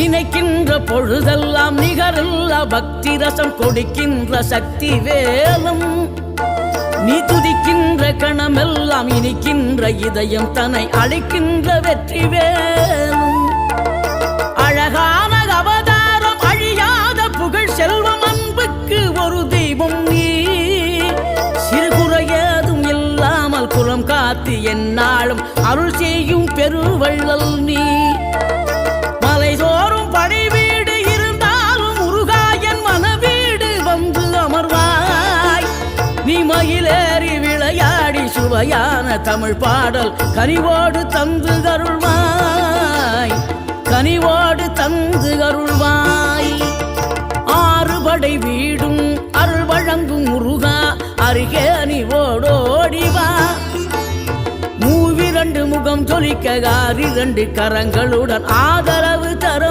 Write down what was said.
நினைக்கின்ற பொழுதெல்லாம் நிகரில்ல பக்தி ரசம் கொடுக்கின்ற சக்தி வேலும் நீ துதிக்கின்ற கணமெல்லாம் இனிக்கின்ற இதயம் தன்னை அழைக்கின்ற வெற்றி வேலும் அழகான அவதாரம் அழியாத புகழ் செல்வம் அன்புக்கு ஒரு தெய்வம் நீ சிறுகுறையதும் இல்லாமல் குலம் காத்து எந்நாளும் அருள் செய்யும் பெருவள்ளல் நீ மலைதோறும் படை வீடு இருந்தாலும் முருகாயன் மனவீடு வந்து அமர்வாய் நீ மயிலேறி விளையாடி சுவையான தமிழ் பாடல் கனிவோடு தந்து அருள்வாய் கனிவோடு தந்து அருள்வாய் ஆறுபடை வீடும் அருள் வழங்கும் முருகா அருகே நீ ஓடோடிவா மூவிரண்டு முகம் ஜொலிக்க 6 கரங்களுடன் ஆதரவு தர